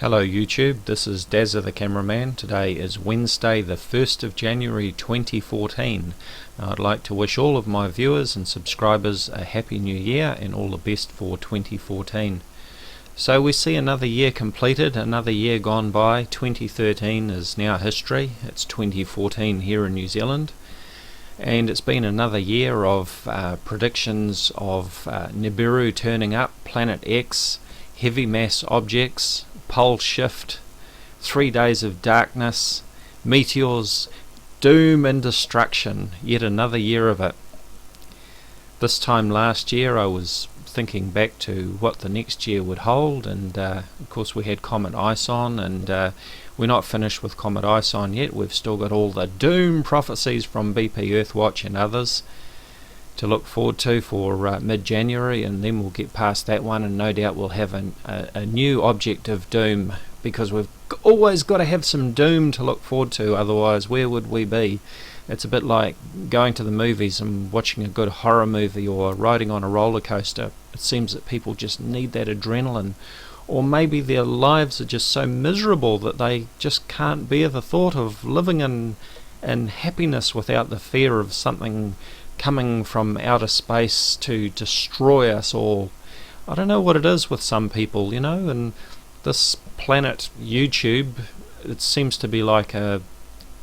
Hello YouTube, this is Dazza the cameraman. Today is Wednesday the 1st of January 2014. I'd like to wish all of my viewers and subscribers a happy new year and all the best for 2014. So we see another year completed, another year gone by. 2013 is now history. It's 2014 here in New Zealand. And it's been another year of predictions of Nibiru turning up, Planet X, heavy mass objects, pole shift, 3 days of darkness, meteors, doom and destruction. Yet another year of it. This time last year I was thinking back to what the next year would hold, and of course we had Comet Ison, and we're not finished with Comet Ison yet. We've still got all the doom prophecies from BP Earthwatch and others to look forward to for mid-January, and then we'll get past that one, and no doubt we'll have a new object of doom, because we've always got to have some doom to look forward to, otherwise where would we be? It's a bit like going to the movies and watching a good horror movie, or riding on a roller coaster. It seems that people just need that adrenaline, or maybe their lives are just so miserable that they just can't bear the thought of living in happiness without the fear of something coming from outer space to destroy us all. I don't know what it is with some people, you know, and this planet YouTube, it seems to be like a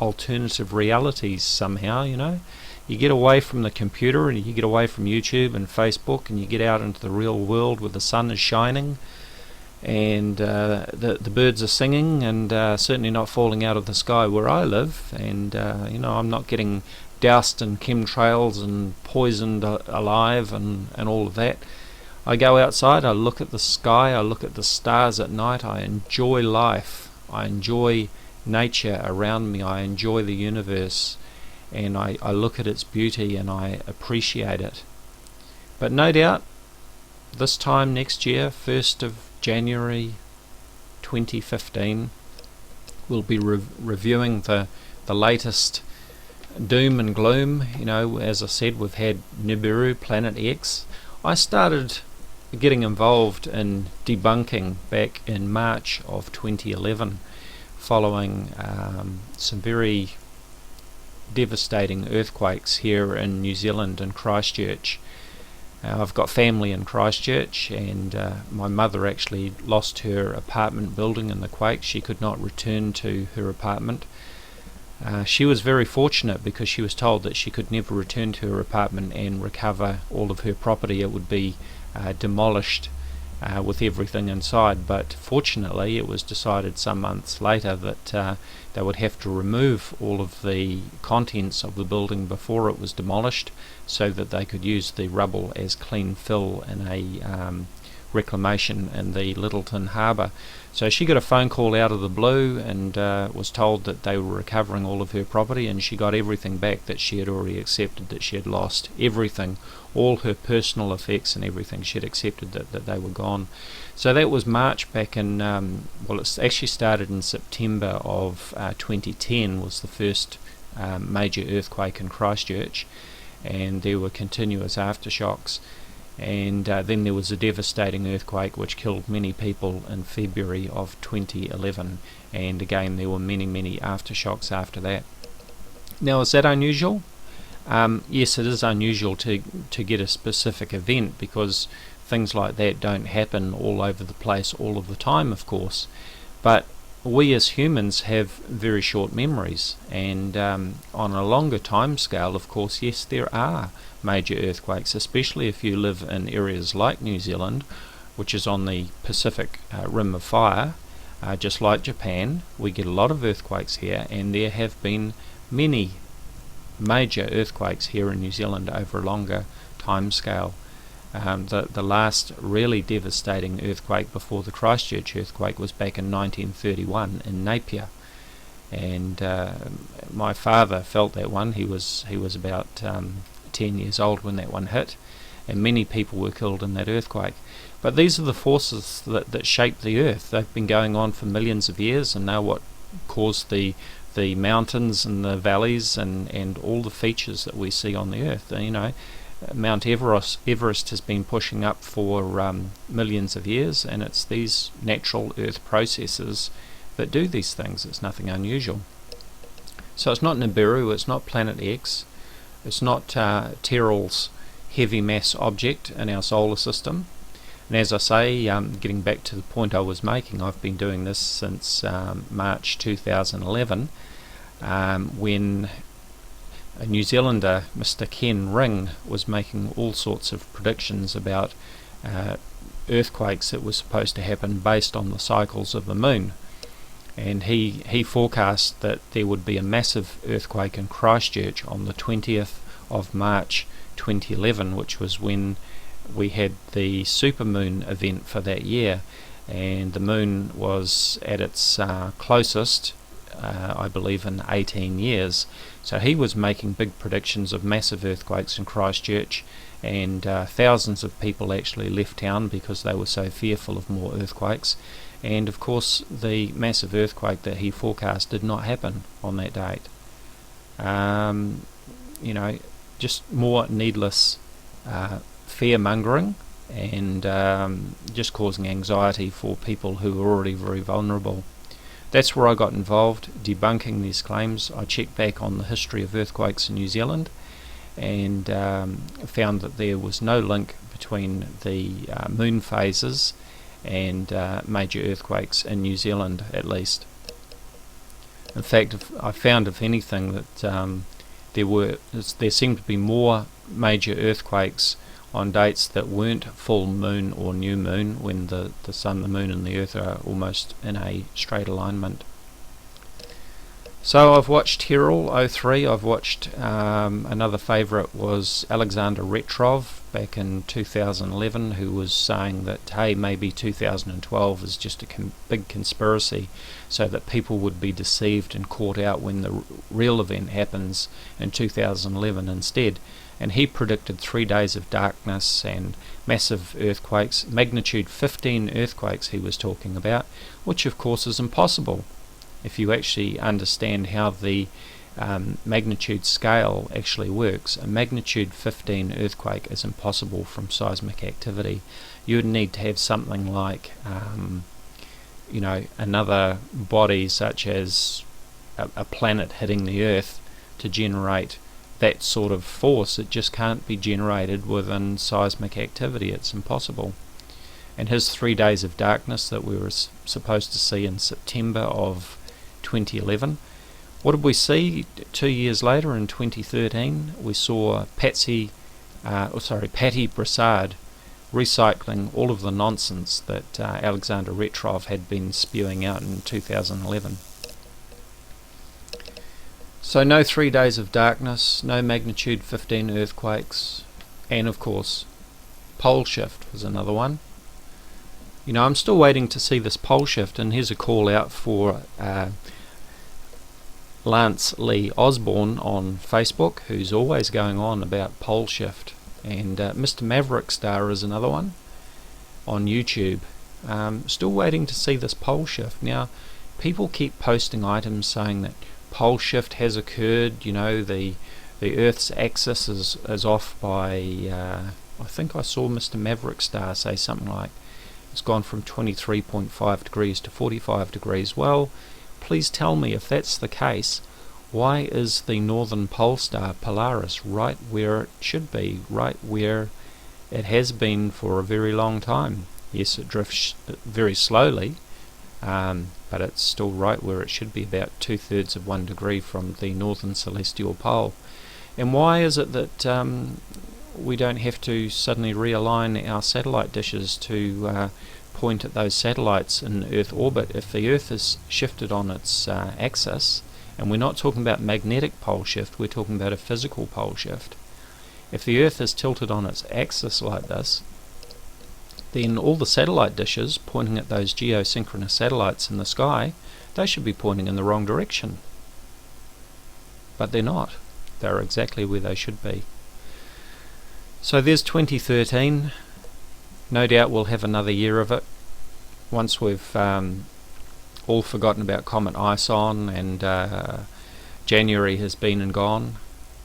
alternative realities somehow, you know. You get away from the computer and you get away from YouTube and Facebook, and you get out into the real world where the sun is shining and the birds are singing, and certainly not falling out of the sky where I live, and you know, I'm not getting doused in chemtrails and poisoned alive and all of that. I go outside, I look at the sky, I look at the stars at night, I enjoy life, I enjoy nature around me, I enjoy the universe, and I look at its beauty and I appreciate it. But no doubt this time next year, 1st of January 2015, we'll be reviewing the latest doom and gloom. You know, as I said, we've had Nibiru, Planet X. I started getting involved in debunking back in March of 2011, following some very devastating earthquakes here in New Zealand and Christchurch. I've got family in Christchurch, and my mother actually lost her apartment building in the quake. She could not return to her apartment. She was very fortunate, because she was told that she could never return to her apartment and recover all of her property. It would be demolished with everything inside, but fortunately it was decided some months later that they would have to remove all of the contents of the building before it was demolished, so that they could use the rubble as clean fill in a reclamation in the Littleton Harbour. So she got a phone call out of the blue and was told that they were recovering all of her property, and she got everything back that she had already accepted that she had lost. Everything, all her personal effects and everything, she had accepted that they were gone. So that was March back in, well, it's actually started in September of 2010 was the first major earthquake in Christchurch, and there were continuous aftershocks. And then there was a devastating earthquake which killed many people in February of 2011, and again there were many aftershocks after that. Now, is that unusual? Yes, it is unusual to get a specific event, because things like that don't happen all over the place all of the time, of course, but we as humans have very short memories, and on a longer time scale, of course, yes, there are major earthquakes, especially if you live in areas like New Zealand, which is on the Pacific Rim of Fire. Just like Japan, we get a lot of earthquakes here, and there have been many major earthquakes here in New Zealand over a longer time scale. The last really devastating earthquake before the Christchurch earthquake was back in 1931 in Napier, and my father felt that one. He was about 10 years old when that one hit, and many people were killed in that earthquake. But these are the forces that shape the earth. They've been going on for millions of years, and now what caused the mountains and the valleys and all the features that we see on the earth. You know, Mount Everest has been pushing up for millions of years, and it's these natural Earth processes that do these things. It's nothing unusual. So it's not Nibiru, it's not Planet X, it's not Tyrrell's heavy mass object in our solar system. And as I say, getting back to the point I was making, I've been doing this since March 2011, when a New Zealander, Mr. Ken Ring, was making all sorts of predictions about earthquakes that were supposed to happen based on the cycles of the moon. And he forecast that there would be a massive earthquake in Christchurch on the 20th of March 2011, which was when we had the supermoon event for that year, and the moon was at its closest, I believe, in 18 years. So he was making big predictions of massive earthquakes in Christchurch, and thousands of people actually left town because they were so fearful of more earthquakes. And of course the massive earthquake that he forecast did not happen on that date. Just more needless fear-mongering, and just causing anxiety for people who are already very vulnerable. That's where I got involved, debunking these claims. I checked back on the history of earthquakes in New Zealand, and found that there was no link between the moon phases and major earthquakes in New Zealand, at least. In fact, I found, if anything, that there seemed to be more major earthquakes on dates that weren't full moon or new moon, when the sun, the moon and the earth are almost in a straight alignment. So I've watched Tyrrell 03, I've watched another favourite was Alexander Retrov back in 2011, who was saying that, hey, maybe 2012 is just a big conspiracy so that people would be deceived and caught out when the real event happens in 2011 instead. And he predicted 3 days of darkness and massive earthquakes, magnitude 15 earthquakes he was talking about, which of course is impossible if you actually understand how the magnitude scale actually works. A magnitude 15 earthquake is impossible from seismic activity. You would need to have something like another body such as a planet hitting the Earth to generate that sort of force. It just can't be generated within seismic activity. It's impossible. And his 3 days of darkness that we were supposed to see in September of 2011, what did we see 2 years later in 2013? We saw Patty Broussard recycling all of the nonsense that Alexander Retrov had been spewing out in 2011. So no 3 days of darkness, no magnitude 15 earthquakes, and of course pole shift was another one. I'm still waiting to see this pole shift, and here's a call out for Lance Lee Osborne on Facebook, who's always going on about pole shift, and Mr. Maverick Star is another one on YouTube. Still waiting to see this pole shift. Now, people keep posting items saying that pole shift has occurred. The Earth's axis is off by I think I saw Mr. Maverick Star say something like it's gone from 23.5 degrees to 45 degrees. Well, please tell me, if that's the case, why is the northern pole star Polaris right where it should be, right where it has been for a very long time? Yes, it drifts very slowly, but it's still right where it should be, about 2/3 of 1 degree from the northern celestial pole. And why is it that we don't have to suddenly realign our satellite dishes to point at those satellites in Earth orbit? If the Earth is shifted on its axis, and we're not talking about magnetic pole shift, we're talking about a physical pole shift. If the Earth is tilted on its axis like this, then all the satellite dishes pointing at those geosynchronous satellites in the sky, they should be pointing in the wrong direction. But they're not. They're exactly where they should be. So there's 2013. No doubt we'll have another year of it once we've all forgotten about Comet Ison, and January has been and gone,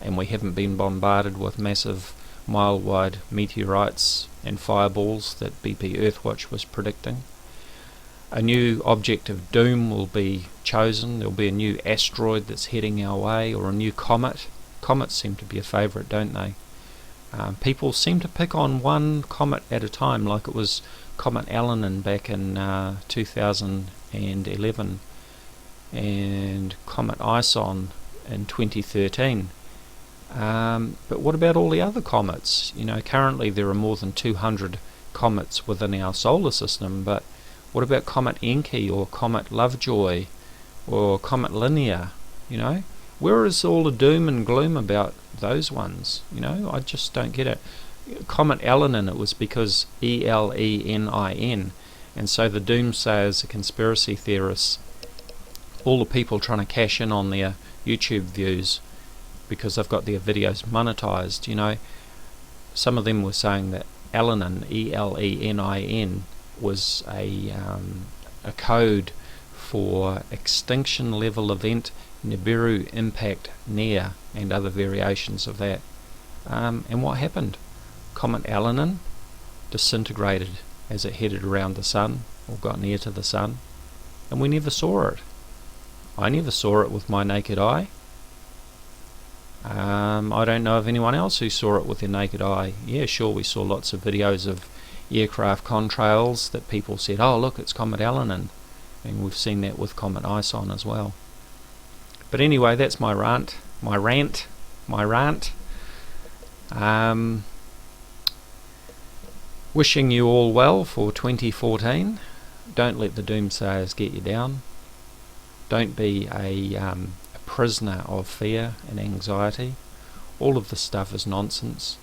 and we haven't been bombarded with massive mile-wide meteorites and fireballs that BP Earthwatch was predicting. A new object of doom will be chosen. There'll be a new asteroid that's heading our way, or a new comet. Comets seem to be a favourite, don't they? People seem to pick on one comet at a time, like it was Comet Elenin back in 2011 and Comet Ison in 2013. But what about all the other comets? You know, currently there are more than 200 comets within our solar system, but what about Comet Encke or Comet Lovejoy or Comet Linear? You know, where is all the doom and gloom about those ones? You know, I just don't get it. Comet Elenin, it was because Elenin, and so the doomsayers, the conspiracy theorists, all the people trying to cash in on their YouTube views because they've got their videos monetized, you know, some of them were saying that Elenin, Elenin, was a code for extinction level event Nibiru impact near, and other variations of that. And what happened? Comet Elenin disintegrated as it headed around the sun, or got near to the sun, and we never saw it. I never saw it with my naked eye. I don't know of anyone else who saw it with their naked eye. Yeah, sure, we saw lots of videos of aircraft contrails that people said, oh look, it's Comet Elenin, and we've seen that with Comet Ison as well. But anyway, that's my rant. Wishing you all well for 2014. Don't let the doomsayers get you down. Don't be a prisoner of fear and anxiety. All of this stuff is nonsense.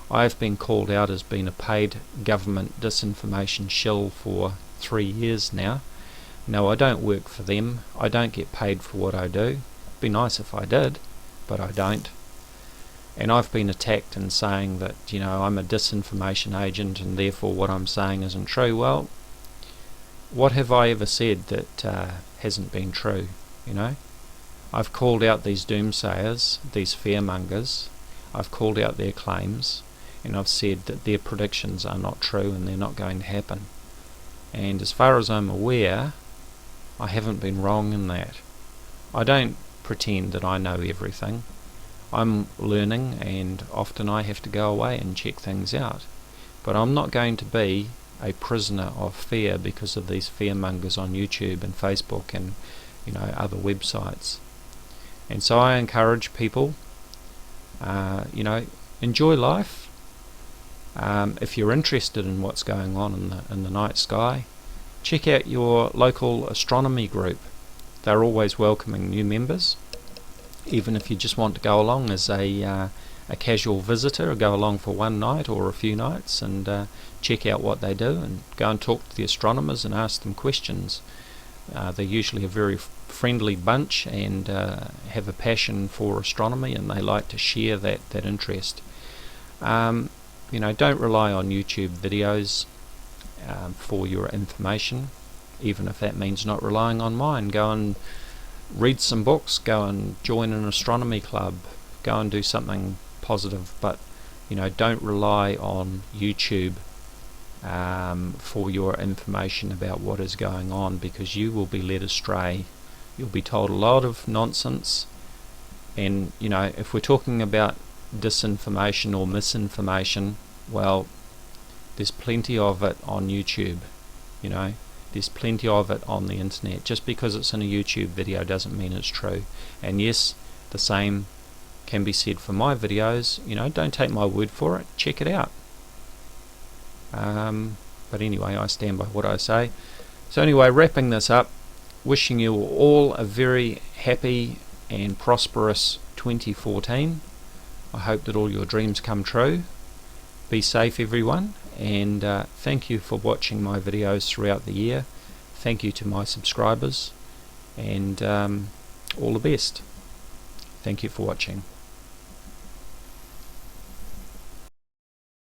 I've been called out as being a paid government disinformation shill for 3 years now. No, I don't work for them. I don't get paid for what I do. It'd be nice if I did, but I don't. And I've been attacked in saying that, you know, I'm a disinformation agent and therefore what I'm saying isn't true. Well, what have I ever said that hasn't been true, you know? I've called out these doomsayers, these fearmongers. I've called out their claims, and I've said that their predictions are not true and they're not going to happen. And as far as I'm aware, I haven't been wrong in that. I don't pretend that I know everything. I'm learning, and often I have to go away and check things out. But I'm not going to be a prisoner of fear because of these fearmongers on YouTube and Facebook and, you know, other websites. And so I encourage people, you know, enjoy life. If you're interested in what's going on in the night sky, check out your local astronomy group. They're always welcoming new members. Even if you just want to go along as a casual visitor, or go along for one night or a few nights and check out what they do, and go and talk to the astronomers and ask them questions. They're usually a very friendly bunch and have a passion for astronomy, and they like to share that interest. You know, don't rely on YouTube videos for your information, even if that means not relying on mine. Go and read some books, go and join an astronomy club, go and do something positive, but, you know, don't rely on YouTube for your information about what is going on, because you will be led astray. You'll be told a lot of nonsense, and, you know, if we're talking about disinformation or misinformation, well, there's plenty of it on YouTube, you know. There's plenty of it on the internet. Just because it's in a YouTube video doesn't mean it's true. And yes, the same can be said for my videos. You know, don't take my word for it. Check it out. But anyway, I stand by what I say. So anyway, wrapping this up, wishing you all a very happy and prosperous 2014. I hope that all your dreams come true. Be safe, everyone, and thank you for watching my videos throughout the year. Thank you to my subscribers, and all the best. Thank you for watching.